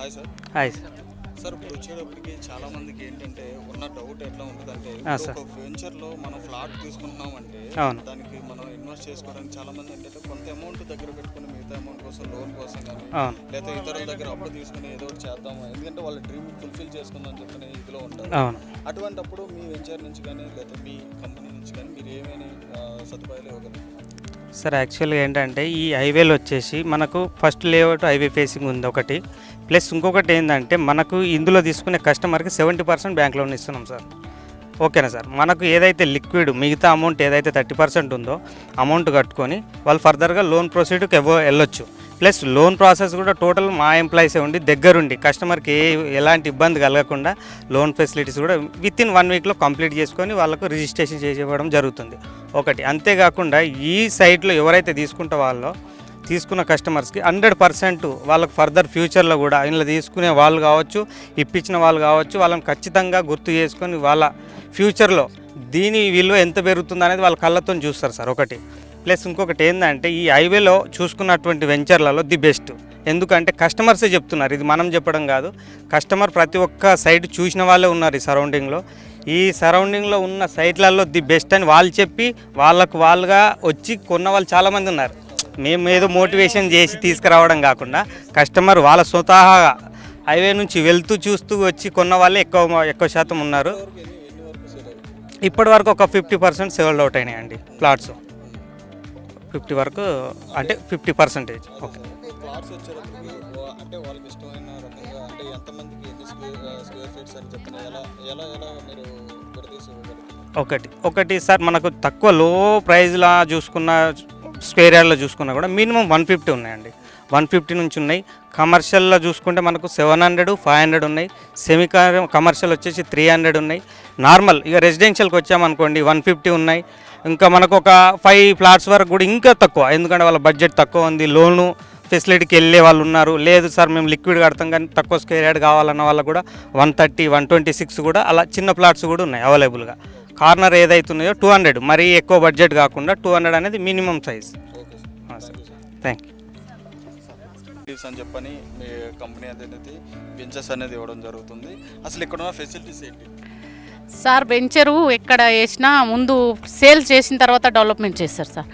Hi sir. Hi sir. Sir ఇప్పుడు వచ్చేటప్పటికి చాలా మందికి ఏంటంటే ఉన్న డౌట్ ఎట్లా ఉంటుందంటే సార్. ఒక వెంచర్లో మనం ఫ్లాట్ తీసుకుంటున్నాం అంటే అవును. దానికి మనం ఇన్వెస్ట్ చేసుకోవడానికి చాలా మంది ఏంటంటే కొంత అమౌంట్ దగ్గర పెట్టుకుని మిగతా అమౌంట్ కోసం లోన్ కోసం కానీ అవును. లేదా ఇతరుల దగ్గర అప్పు తీసుకుని ఏదో ఒకటి చేద్దాము ఎందుకంటే వాళ్ళ డ్రీమ్ ఫుల్ఫిల్ చేసుకుందాం చెప్పని ఇదిలో ఉంటారు. అవును. అటువంటప్పుడు మీ వెంచర్ నుంచి కానీ లేదా మీ కంపెనీ నుంచి కానీ మీరు ఏమైనా సదుపాయాలు ఇవ్వగలరు? సార్ యాక్చువల్గా ఏంటంటే ఈ హైవేలో వచ్చేసి మనకు ఫస్ట్ లేఅవుట్ హైవే ఫేసింగ్ ఉంది ఒకటి, ప్లస్ ఇంకొకటి ఏంటంటే మనకు ఇందులో తీసుకునే కస్టమర్కి 70% బ్యాంక్ లోన్ ఇస్తున్నాం సార్. ఓకేనా సార్? మనకు ఏదైతే లిక్విడ్ మిగతా అమౌంట్ ఏదైతే 30% ఉందో అమౌంట్ కట్టుకొని వాళ్ళు ఫర్దర్గా లోన్ ప్రొసీడ్కి వెళ్ళొచ్చు. ప్లస్ లోన్ ప్రాసెస్ కూడా టోటల్ మా ఎంప్లాయీసే ఉండి దగ్గరుండి కస్టమర్కి ఎలాంటి ఇబ్బంది కలగకుండా లోన్ ఫెసిలిటీస్ కూడా వితిన్ 1 వీక్లో కంప్లీట్ చేసుకొని వాళ్ళకు రిజిస్ట్రేషన్ చేసేవ్వడం జరుగుతుంది ఒకటి. అంతేకాకుండా ఈ సైట్లో ఎవరైతే తీసుకుంటే వాళ్ళో తీసుకున్న కస్టమర్స్కి 100% వాళ్ళకు ఫర్దర్ ఫ్యూచర్లో కూడా ఇందులో తీసుకునే వాళ్ళు కావచ్చు, ఇప్పించిన వాళ్ళు కావచ్చు, వాళ్ళని ఖచ్చితంగా గుర్తు చేసుకొని వాళ్ళ ఫ్యూచర్లో దీని విలువ ఎంత పెరుగుతుంది అనేది వాళ్ళ కళ్ళతో చూస్తారు సార్ ఒకటి. ప్లస్ ఇంకొకటి ఏంటంటే ఈ హైవేలో చూసుకున్నటువంటి వెంచర్లలో ది బెస్ట్. ఎందుకంటే కస్టమర్సే చెప్తున్నారు, ఇది మనం చెప్పడం కాదు. కస్టమర్ ప్రతి ఒక్క సైట్ చూసిన వాళ్ళే ఉన్నారు ఈ సరౌండింగ్లో. ఈ సరౌండింగ్లో ఉన్న సైట్లలో ది బెస్ట్ అని వాళ్ళు చెప్పి వాళ్ళుగా వచ్చి కొన్న వాళ్ళు చాలామంది ఉన్నారు. మేము ఏదో మోటివేషన్ చేసి తీసుకురావడం కాకుండా కస్టమర్ వాళ్ళ స్వతహాగా హైవే నుంచి వెళ్తూ చూస్తూ వచ్చి కొన్న వాళ్ళే ఎక్కువ శాతం ఉన్నారు. ఇప్పటి వరకు ఒక 50% సేల్డ్ అవుట్ అయినాయండి ప్లాట్స్. 50 వరకు అంటే 50%. ఓకే. ప్లాట్స్ వచ్చేటప్పటికి అంటే వాళ్ళకి ఇష్టమైన రకంగా అంటే ఎంతమందికి ఎన్ని స్క్వేర్ ఫీట్స్ అని చెప్పిన ఎలా మీరు విడదీసి ఇవ్వగలుగుతారు? ఒకటి సార్, మనకు తక్కువ లో ప్రైజ్లా చూసుకున్న స్క్వేర్ యార్డ్లో చూసుకున్నా కూడా మినిమం 150 ఉన్నాయండి. 150 నుంచి ఉన్నాయి. కమర్షియల్లో చూసుకుంటే మనకు 700, 500 ఉన్నాయి. సెమీ కమర్షియల్ వచ్చేసి 300 ఉన్నాయి. నార్మల్ ఇక రెసిడెన్షియల్కి వచ్చామనుకోండి 150 ఉన్నాయి. ఇంకా మనకు ఒక 5 ఫ్లాట్స్ వరకు కూడా ఇంకా తక్కువ, ఎందుకంటే వాళ్ళ బడ్జెట్ తక్కువ ఉంది, లోను ఫెసిలిటీకి వెళ్ళే వాళ్ళు ఉన్నారు. లేదు సార్ మేము లిక్విడ్ కడతాం కానీ తక్కువ స్క్వేర్ యార్డ్ కావాలన్న వాళ్ళకు కూడా 130, 126 కూడా అలా చిన్న ప్లాట్స్ కూడా ఉన్నాయి అవైలబుల్గా. కార్నర్ ఏదైతే ఉన్నాయో 200, మరీ ఎక్కువ బడ్జెట్ కాకుండా 200 అనేది minimum size. Sir thank you అని చెప్పని మీ కంపెనీ అనేది వెంచర్స్ అనేది ఇవ్వడం జరుగుతుంది. అసలు ఇక్కడ ఉన్న ఫెసిలిటీస్ ఏంటి సార్? వెంచరు ఎక్కడ వేసినా ముందు సేల్ చేసిన తర్వాత డెవలప్మెంట్ చేస్తారు సార్.